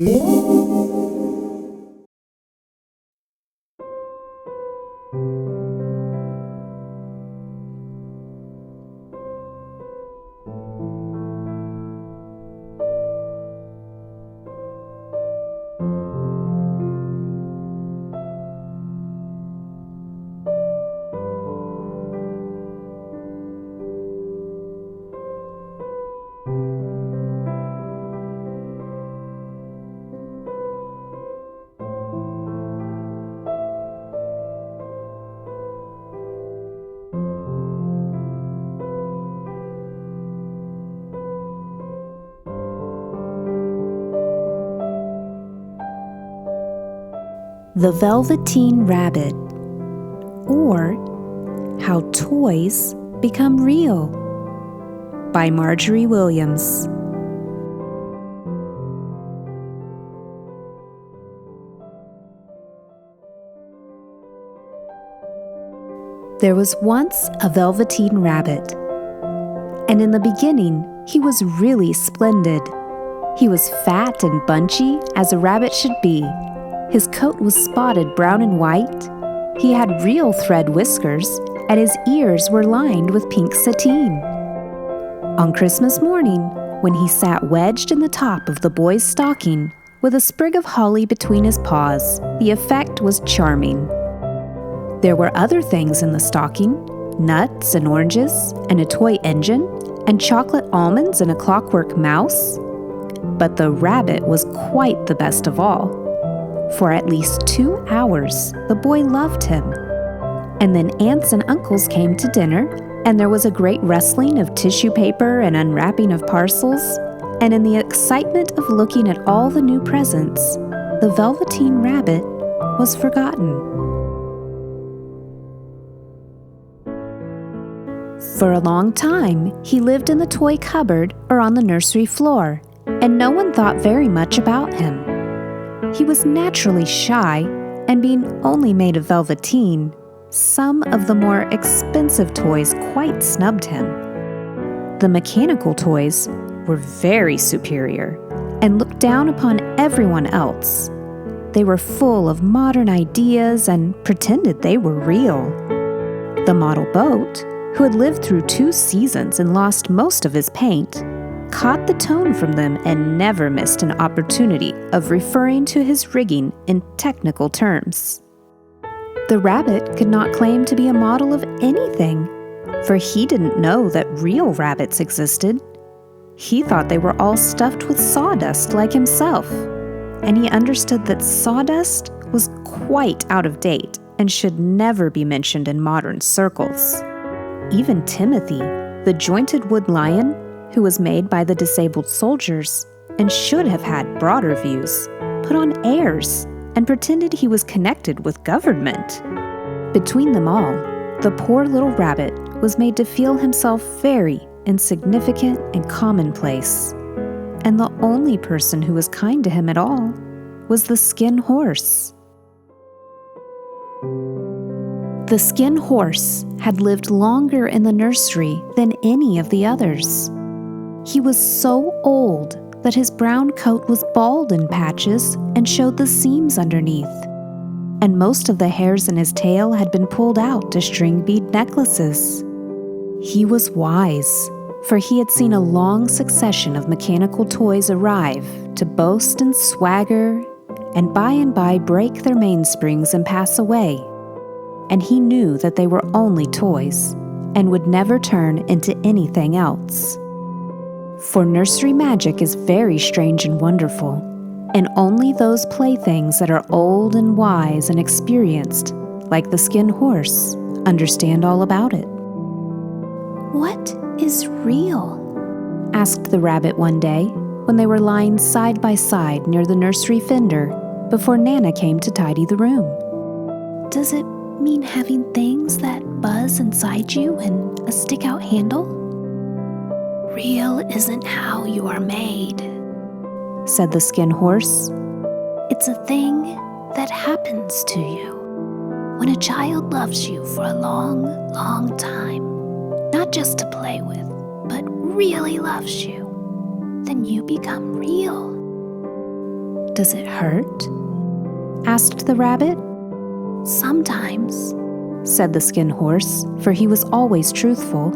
The Velveteen Rabbit, or How Toys Become Real, by Marjorie Williams. There was once a Velveteen Rabbit, and in the beginning he was really splendid. He was fat and bunchy as a rabbit should be. His coat was spotted brown and white. He had real thread whiskers, and his ears were lined with pink sateen. On Christmas morning, when he sat wedged in the top of the boy's stocking with a sprig of holly between his paws, the effect was charming. There were other things in the stocking, nuts and oranges, and a toy engine, and chocolate almonds and a clockwork mouse. But the rabbit was quite the best of all. For at least 2 hours, the boy loved him. And then aunts and uncles came to dinner, and there was a great rustling of tissue paper and unwrapping of parcels, and in the excitement of looking at all the new presents, the Velveteen Rabbit was forgotten. For a long time, he lived in the toy cupboard or on the nursery floor, and no one thought very much about him. He was naturally shy, and being only made of velveteen, some of the more expensive toys quite snubbed him. The mechanical toys were very superior and looked down upon everyone else. They were full of modern ideas and pretended they were real. The model boat, who had lived through 2 seasons and lost most of his paint, caught the tone from them and never missed an opportunity of referring to his rigging in technical terms. The rabbit could not claim to be a model of anything, for he didn't know that real rabbits existed. He thought they were all stuffed with sawdust like himself, and he understood that sawdust was quite out of date and should never be mentioned in modern circles. Even Timothy, the jointed wood lion, who was made by the disabled soldiers and should have had broader views, put on airs and pretended he was connected with government. Between them all, the poor little rabbit was made to feel himself very insignificant and commonplace, and the only person who was kind to him at all was the skin horse. The skin horse had lived longer in the nursery than any of the others. He was so old that his brown coat was bald in patches and showed the seams underneath, and most of the hairs in his tail had been pulled out to string bead necklaces. He was wise, for he had seen a long succession of mechanical toys arrive to boast and swagger, and by break their mainsprings and pass away, and he knew that they were only toys and would never turn into anything else. For nursery magic is very strange and wonderful, and only those playthings that are old and wise and experienced, like the skin horse, understand all about it. "What is real?" asked the rabbit one day when they were lying side by side near the nursery fender before Nana came to tidy the room. "Does it mean having things that buzz inside you and a stick-out handle?" "Real isn't how you are made," said the skin horse. "It's a thing that happens to you. When a child loves you for a long, long time, not just to play with, but really loves you, then you become real. "Does it hurt?" asked the rabbit. "Sometimes," said the skin horse, for he was always truthful.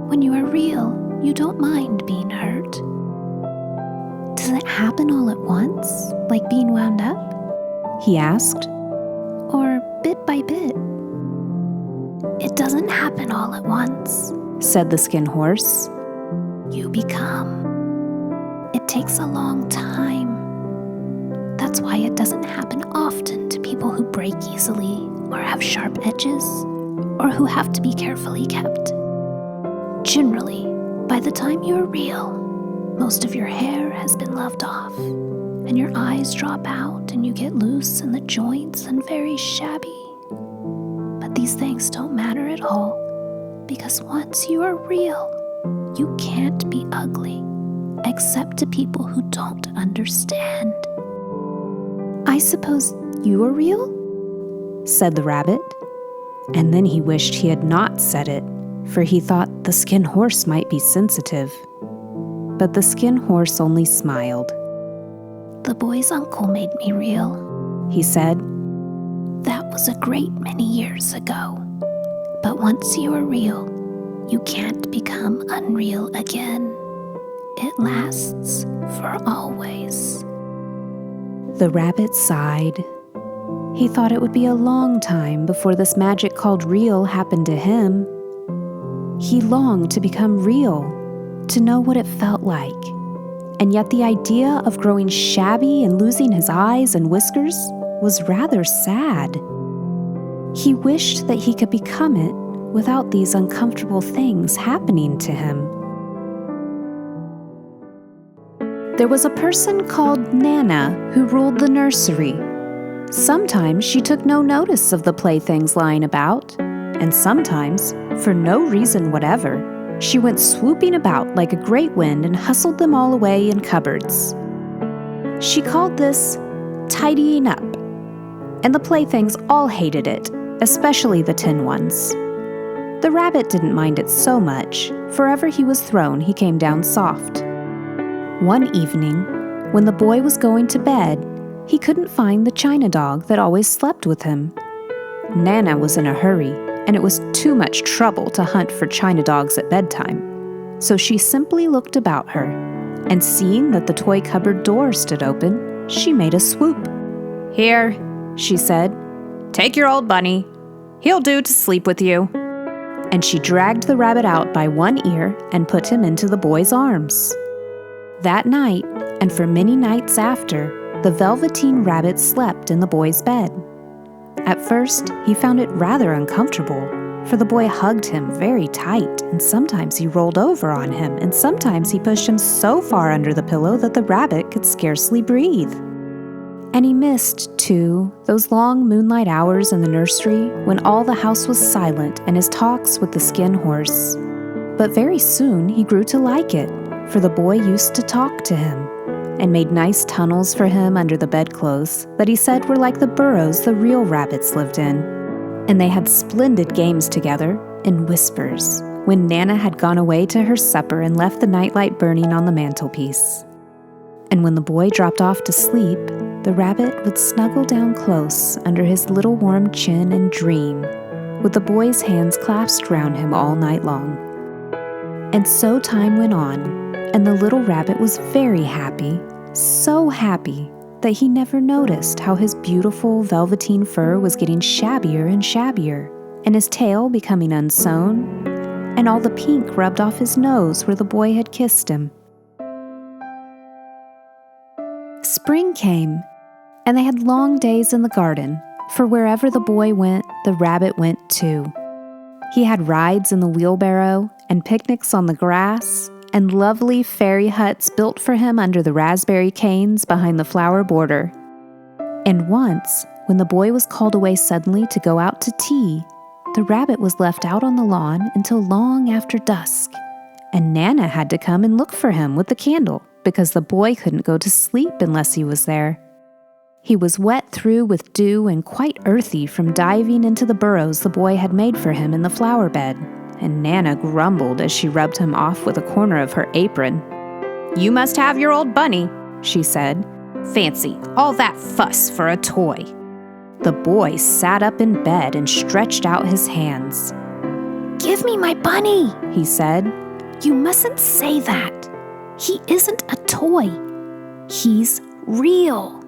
"When you are real, you don't mind being hurt." "Does it happen all at once, like being wound up?" he asked. "Or bit by bit?" "It doesn't happen all at once," said the skin horse. "You become. It takes a long time. That's why it doesn't happen often to people who break easily or have sharp edges or who have to be carefully kept. Generally, by the time you're real, most of your hair has been loved off, and your eyes drop out and you get loose in the joints and very shabby. But these things don't matter at all, because once you are real, you can't be ugly, except to people who don't understand." "I suppose you are real?" said the rabbit. And then he wished he had not said it, for he thought the skin horse might be sensitive. But the skin horse only smiled. "The boy's uncle made me real," he said. "That was a great many years ago. But once you are real, you can't become unreal again. It lasts for always." The rabbit sighed. He thought it would be a long time before this magic called real happened to him. He longed to become real, to know what it felt like. And yet the idea of growing shabby and losing his eyes and whiskers was rather sad. He wished that he could become it without these uncomfortable things happening to him. There was a person called Nana who ruled the nursery. Sometimes she took no notice of the playthings lying about, and sometimes, for no reason whatever, she went swooping about like a great wind and hustled them all away in cupboards. She called this tidying up, and the playthings all hated it, especially the tin ones. The rabbit didn't mind it so much. Wherever he was thrown, he came down soft. One evening, when the boy was going to bed, he couldn't find the china dog that always slept with him. Nana was in a hurry, and it was too much trouble to hunt for china dogs at bedtime. So she simply looked about her, and seeing that the toy cupboard door stood open, she made a swoop. "Here," she said, "take your old bunny. He'll do to sleep with you." And she dragged the rabbit out by one ear and put him into the boy's arms. That night, and for many nights after, the Velveteen Rabbit slept in the boy's bed. At first, he found it rather uncomfortable, for the boy hugged him very tight, and sometimes he rolled over on him, and sometimes he pushed him so far under the pillow that the rabbit could scarcely breathe. And he missed, too, those long moonlight hours in the nursery when all the house was silent and his talks with the skin horse. But very soon he grew to like it, for the boy used to talk to him and made nice tunnels for him under the bedclothes that he said were like the burrows the real rabbits lived in. And they had splendid games together in whispers when Nana had gone away to her supper and left the nightlight burning on the mantelpiece. And when the boy dropped off to sleep, the rabbit would snuggle down close under his little warm chin and dream, with the boy's hands clasped round him all night long. And so time went on, and the little rabbit was very happy, so happy that he never noticed how his beautiful velveteen fur was getting shabbier and shabbier, and his tail becoming unsewn, and all the pink rubbed off his nose where the boy had kissed him. Spring came, and they had long days in the garden, for wherever the boy went, the rabbit went too. He had rides in the wheelbarrow, and picnics on the grass, and lovely fairy huts built for him under the raspberry canes behind the flower border. And once, when the boy was called away suddenly to go out to tea, the rabbit was left out on the lawn until long after dusk, and Nana had to come and look for him with the candle because the boy couldn't go to sleep unless he was there. He was wet through with dew and quite earthy from diving into the burrows the boy had made for him in the flower bed, and Nana grumbled as she rubbed him off with a corner of her apron. "You must have your old bunny," she said. Fancy all that fuss for a toy." The boy sat up in bed and stretched out his hands. "Give me my bunny," he said. "You mustn't say that. He isn't a toy. He's real."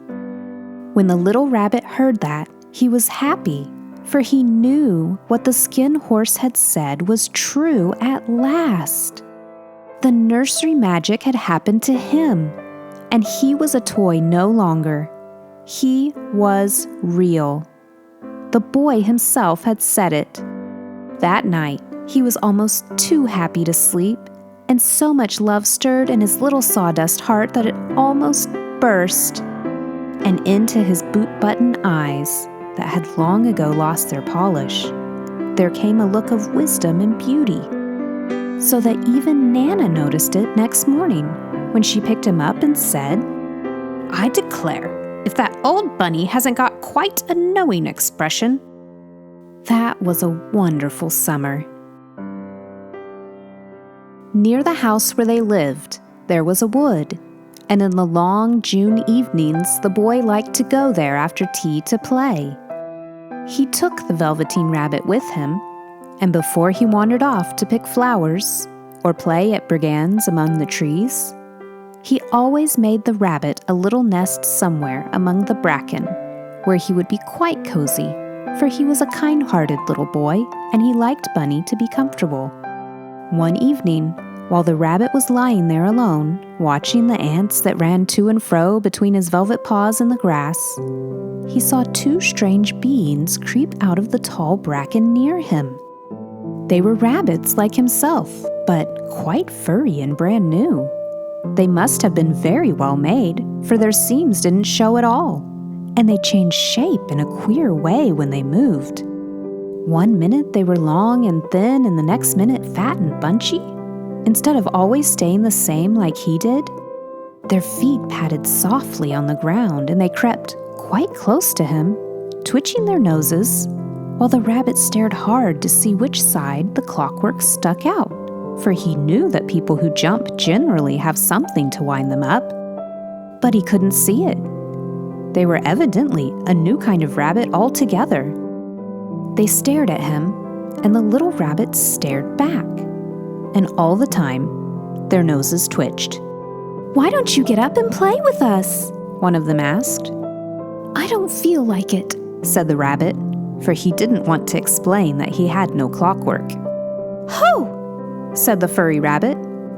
When the little rabbit heard that, he was happy, for he knew what the skin horse had said was true at last. The nursery magic had happened to him, and he was a toy no longer. He was real. The boy himself had said it. That night, he was almost too happy to sleep, and so much love stirred in his little sawdust heart that it almost burst. And into his boot-button eyes, that had long ago lost their polish, there came a look of wisdom and beauty, so that even Nana noticed it next morning when she picked him up and said, "I declare, if that old bunny hasn't got quite a knowing expression." That was a wonderful summer. Near the house where they lived, there was a wood, and in the long June evenings, the boy liked to go there after tea to play. He took the Velveteen Rabbit with him, and before he wandered off to pick flowers or play at brigands among the trees, he always made the rabbit a little nest somewhere among the bracken, where he would be quite cozy, for he was a kind-hearted little boy, and he liked Bunny to be comfortable. One evening, while the rabbit was lying there alone, watching the ants that ran to and fro between his velvet paws in the grass, he saw two strange beings creep out of the tall bracken near him. They were rabbits like himself, but quite furry and brand new. They must have been very well made, for their seams didn't show at all, and they changed shape in a queer way when they moved. One minute they were long and thin, and the next minute fat and bunchy, instead of always staying the same like he did. Their feet patted softly on the ground, and they crept quite close to him, twitching their noses, while the rabbit stared hard to see which side the clockwork stuck out, for he knew that people who jump generally have something to wind them up. But he couldn't see it. They were evidently a new kind of rabbit altogether. They stared at him, and the little rabbit stared back. And all the time, their noses twitched. "Why don't you get up and play with us?" one of them asked. "I don't feel like it," said the rabbit, for he didn't want to explain that he had no clockwork. "Ho!" said the furry rabbit.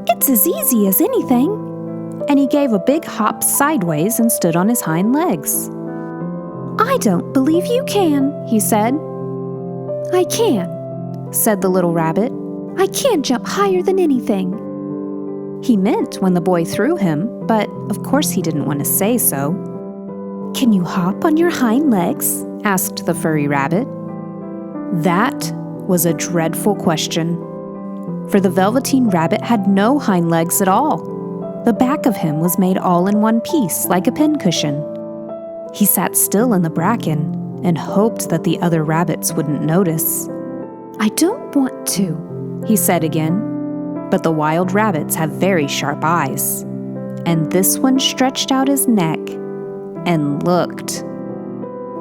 "It's as easy as anything." And he gave a big hop sideways and stood on his hind legs. "I don't believe you can," he said. "I can," said the little rabbit. "I can jump higher than anything." He meant when the boy threw him, but of course he didn't want to say so. "Can you hop on your hind legs?" asked the furry rabbit. That was a dreadful question, for the Velveteen Rabbit had no hind legs at all. The back of him was made all in one piece, like a pincushion. He sat still in the bracken and hoped that the other rabbits wouldn't notice. "I don't want to," he said again. But the wild rabbits have very sharp eyes, and this one stretched out his neck and looked.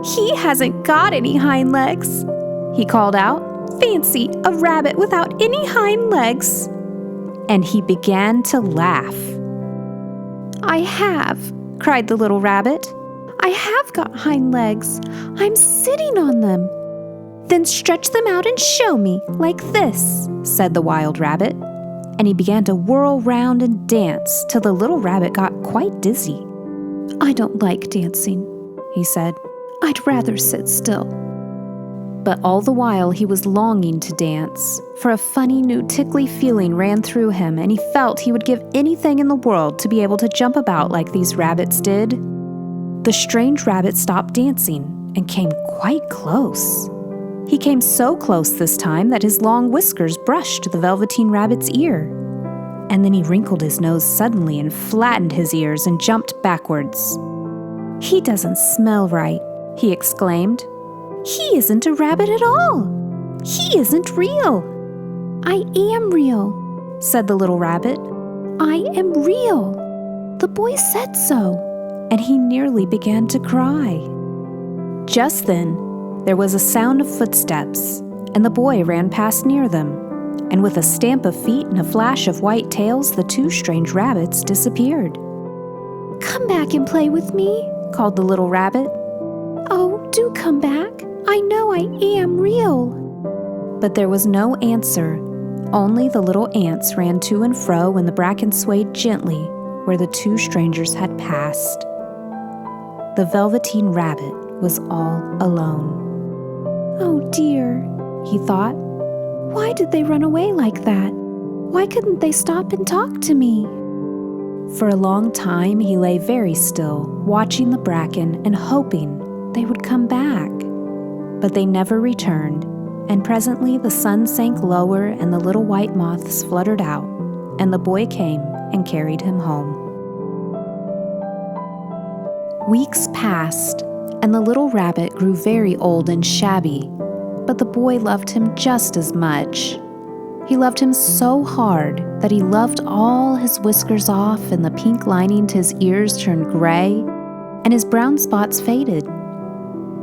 "He hasn't got any hind legs," he called out. "Fancy a rabbit without any hind legs." And he began to laugh. "I have," cried the little rabbit. "I have got hind legs. I'm sitting on them." "Then stretch them out and show me, like this," said the wild rabbit. And he began to whirl round and dance till the little rabbit got quite dizzy. "I don't like dancing," he said. "I'd rather sit still." But all the while he was longing to dance, for a funny new tickly feeling ran through him, and he felt he would give anything in the world to be able to jump about like these rabbits did. The strange rabbit stopped dancing and came quite close. He came so close this time that his long whiskers brushed the Velveteen Rabbit's ear. And then he wrinkled his nose suddenly and flattened his ears and jumped backwards. "He doesn't smell right," he exclaimed. "He isn't a rabbit at all. He isn't real." "I am real," said the little rabbit. "I am real. The boy said so." and he nearly began to cry. Just then, there was a sound of footsteps, and the boy ran past near them, and with a stamp of feet and a flash of white tails, the two strange rabbits disappeared. "Come back and play with me," called the little rabbit. "Oh, do come back. I know I am real." But there was no answer. Only the little ants ran to and fro, and the bracken swayed gently where the two strangers had passed. The Velveteen Rabbit was all alone. "Oh dear," he thought. "Why did they run away like that? Why couldn't they stop and talk to me?" For a long time he lay very still, watching the bracken and hoping they would come back. But they never returned, and presently the sun sank lower and the little white moths fluttered out, and the boy came and carried him home. Weeks passed, and the little rabbit grew very old and shabby, but the boy loved him just as much. He loved him so hard that he loved all his whiskers off, and the pink lining to his ears turned gray, and his brown spots faded.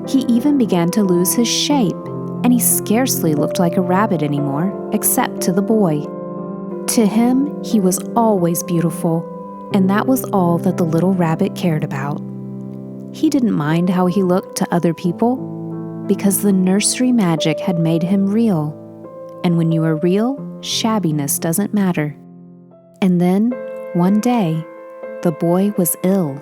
He even began to lose his shape, and he scarcely looked like a rabbit anymore, except to the boy. To him, he was always beautiful, and that was all that the little rabbit cared about. He didn't mind how he looked to other people, because the nursery magic had made him real. And when you are real, shabbiness doesn't matter. And then, one day, the boy was ill.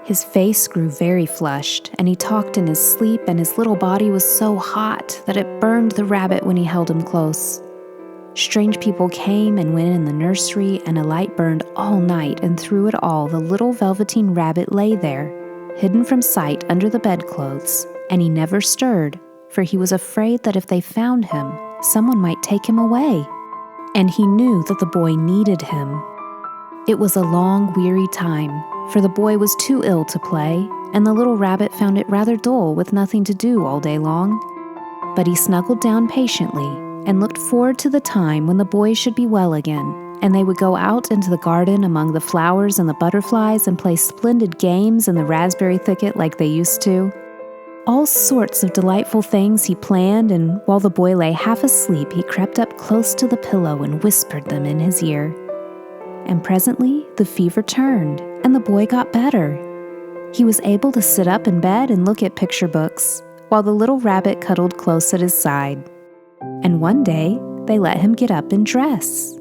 His face grew very flushed, and he talked in his sleep, and his little body was so hot that it burned the rabbit when he held him close. Strange people came and went in the nursery, and a light burned all night, and through it all the little Velveteen Rabbit lay there, hidden from sight under the bedclothes, and he never stirred, for he was afraid that if they found him, someone might take him away. And he knew that the boy needed him. It was a long, weary time, for the boy was too ill to play, and the little rabbit found it rather dull with nothing to do all day long. But he snuggled down patiently and looked forward to the time when the boy should be well again, and they would go out into the garden among the flowers and the butterflies and play splendid games in the raspberry thicket like they used to. All sorts of delightful things he planned, and while the boy lay half asleep, he crept up close to the pillow and whispered them in his ear. And presently the fever turned, and the boy got better. He was able to sit up in bed and look at picture books, while the little rabbit cuddled close at his side. And one day, they let him get up and dress.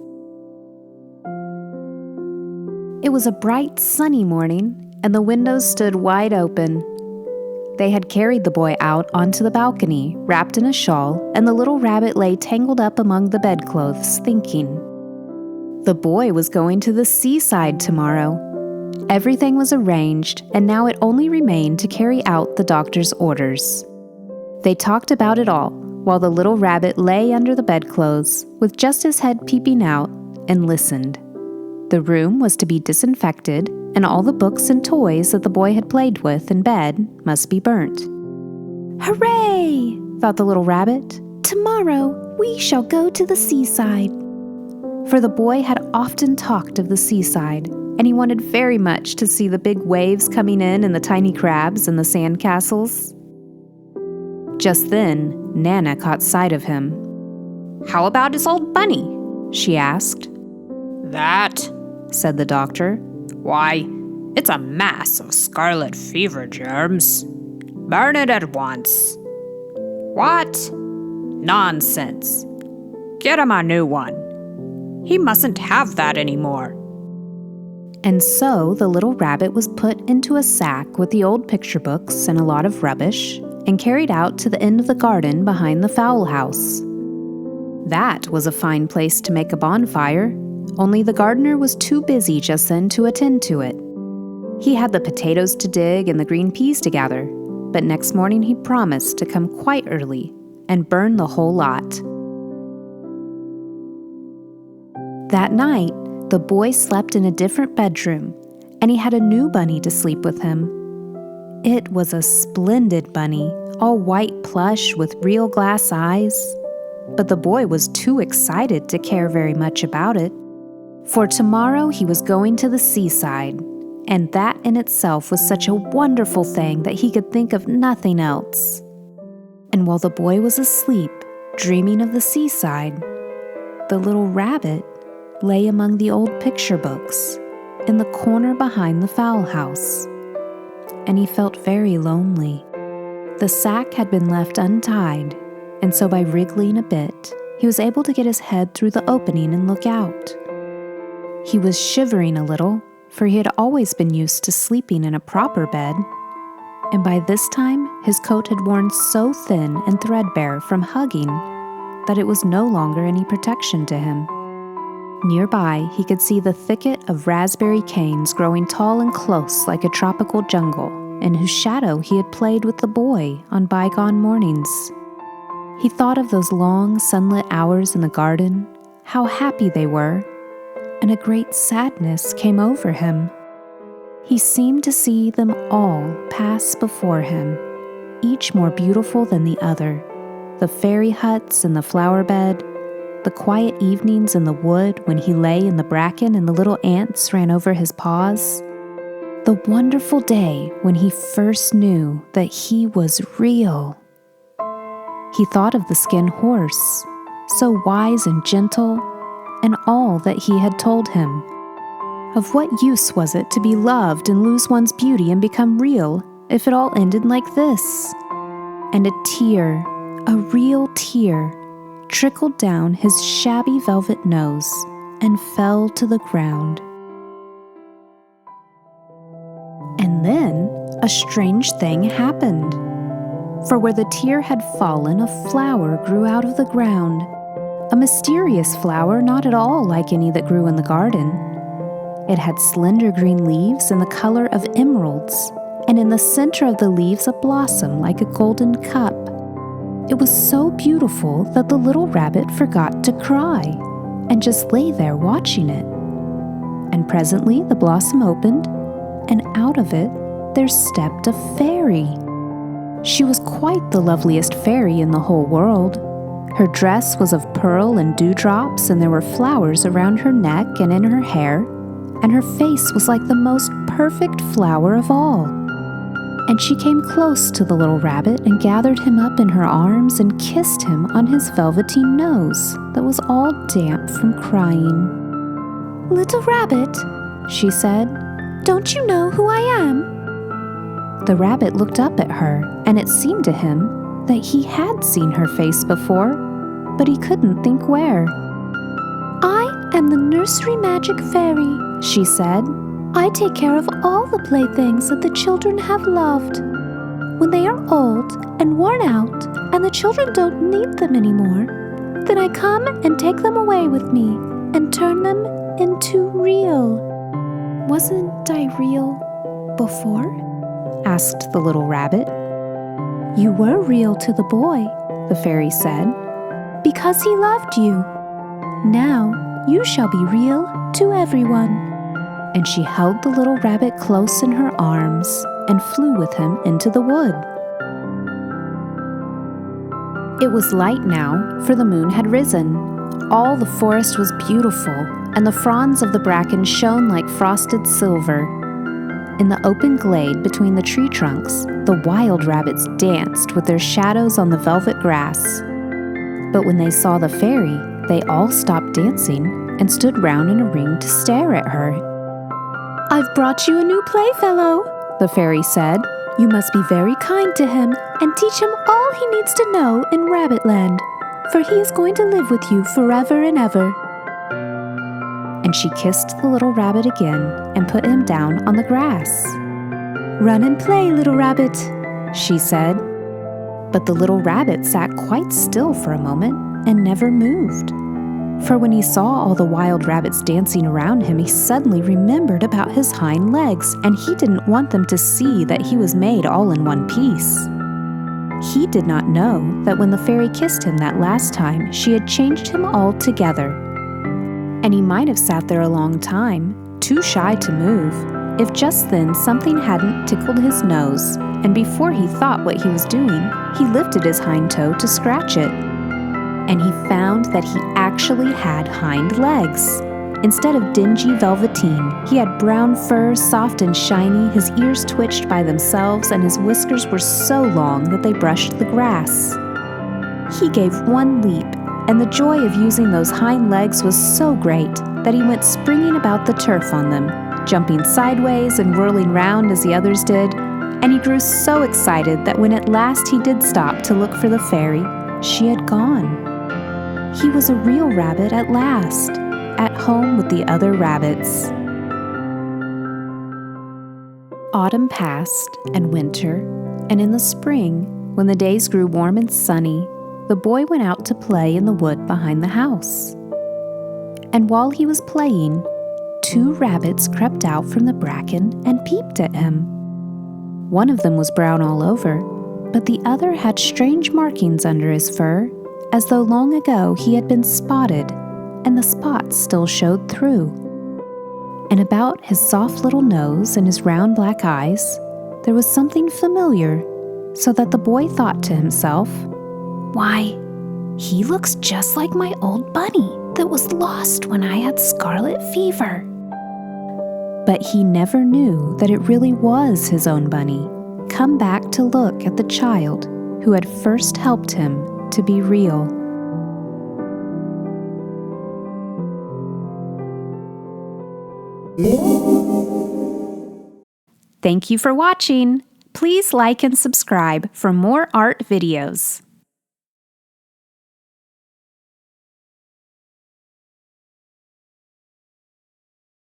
It was a bright, sunny morning, and the windows stood wide open. They had carried the boy out onto the balcony, wrapped in a shawl, and the little rabbit lay tangled up among the bedclothes, thinking. The boy was going to the seaside tomorrow. Everything was arranged, and now it only remained to carry out the doctor's orders. They talked about it all, while the little rabbit lay under the bedclothes, with just his head peeping out, and listened. The room was to be disinfected, and all the books and toys that the boy had played with in bed must be burnt. "Hooray!" thought the little rabbit. "Tomorrow we shall go to the seaside." For the boy had often talked of the seaside, and he wanted very much to see the big waves coming in and the tiny crabs and the sand castles. Just then, Nana caught sight of him. "How about his old bunny?" she asked. "That," said the doctor. "Why, it's a mass of scarlet fever germs. Burn it at once." "What? Nonsense. Get him a new one. He mustn't have that anymore." And so the little rabbit was put into a sack with the old picture books and a lot of rubbish, and carried out to the end of the garden behind the fowl house. That was a fine place to make a bonfire, only the gardener was too busy just then to attend to it. He had the potatoes to dig and the green peas to gather, but next morning he promised to come quite early and burn the whole lot. That night, the boy slept in a different bedroom, and he had a new bunny to sleep with him. It was a splendid bunny, all white plush with real glass eyes. But the boy was too excited to care very much about it. For tomorrow he was going to the seaside, and that in itself was such a wonderful thing that he could think of nothing else. And while the boy was asleep, dreaming of the seaside, the little rabbit lay among the old picture books in the corner behind the fowl house, and he felt very lonely. The sack had been left untied, and so by wriggling a bit, he was able to get his head through the opening and look out. He was shivering a little, for he had always been used to sleeping in a proper bed, and by this time his coat had worn so thin and threadbare from hugging that it was no longer any protection to him. Nearby, he could see the thicket of raspberry canes growing tall and close like a tropical jungle, in whose shadow he had played with the boy on bygone mornings. He thought of those long sunlit hours in the garden, how happy they were, and a great sadness came over him. He seemed to see them all pass before him, each more beautiful than the other. The fairy huts and the flower bed, the quiet evenings in the wood when he lay in the bracken and the little ants ran over his paws, the wonderful day when he first knew that he was real. He thought of the skin horse, so wise and gentle, and all that he had told him. Of what use was it to be loved and lose one's beauty and become real if it all ended like this? And a tear, a real tear, trickled down his shabby velvet nose and fell to the ground. And then a strange thing happened. For where the tear had fallen, a flower grew out of the ground. A mysterious flower not at all like any that grew in the garden. It had slender green leaves in the color of emeralds, and in the center of the leaves a blossom like a golden cup. It was so beautiful that the little rabbit forgot to cry and just lay there watching it. And presently the blossom opened, and out of it there stepped a fairy. She was quite the loveliest fairy in the whole world. Her dress was of pearl and dewdrops, and there were flowers around her neck and in her hair, and her face was like the most perfect flower of all. And she came close to the little rabbit and gathered him up in her arms and kissed him on his velveteen nose that was all damp from crying. "Little rabbit," she said, "don't you know who I am?" The rabbit looked up at her, and it seemed to him that he had seen her face before, but he couldn't think where. "I am the nursery magic fairy," she said. "I take care of all the playthings that the children have loved. When they are old and worn out and the children don't need them anymore, then I come and take them away with me and turn them into real." "Wasn't I real before?" asked the little rabbit. "You were real to the boy," the fairy said, "because he loved you. Now you shall be real to everyone." And she held the little rabbit close in her arms and flew with him into the wood. It was light now, for the moon had risen. All the forest was beautiful, and the fronds of the bracken shone like frosted silver. In the open glade between the tree trunks, the wild rabbits danced with their shadows on the velvet grass. But when they saw the fairy, they all stopped dancing and stood round in a ring to stare at her. "I've brought you a new playfellow," the fairy said. "You must be very kind to him and teach him all he needs to know in Rabbitland, for he is going to live with you forever and ever." And she kissed the little rabbit again and put him down on the grass. "Run and play, little rabbit," she said. But the little rabbit sat quite still for a moment and never moved. For when he saw all the wild rabbits dancing around him, he suddenly remembered about his hind legs, and he didn't want them to see that he was made all in one piece. He did not know that when the fairy kissed him that last time, she had changed him altogether. And he might have sat there a long time, too shy to move, if just then something hadn't tickled his nose, and before he thought what he was doing, he lifted his hind toe to scratch it. And he found that he actually had hind legs. Instead of dingy velveteen, he had brown fur, soft and shiny, his ears twitched by themselves, and his whiskers were so long that they brushed the grass. He gave one leap, and the joy of using those hind legs was so great that he went springing about the turf on them, jumping sideways and whirling round as the others did, and he grew so excited that when at last he did stop to look for the fairy, she had gone. He was a real rabbit at last, at home with the other rabbits. Autumn passed, and winter, and in the spring, when the days grew warm and sunny, the boy went out to play in the wood behind the house. And while he was playing, 2 rabbits crept out from the bracken and peeped at him. One of them was brown all over, but the other had strange markings under his fur, as though long ago he had been spotted, and the spots still showed through. And about his soft little nose and his round black eyes, there was something familiar, so that the boy thought to himself, Why, he looks just like my old bunny that was lost when I had scarlet fever. But he never knew that it really was his own bunny, come back to look at the child who had first helped him to be real. Thank you for watching. Please like and subscribe for more art videos.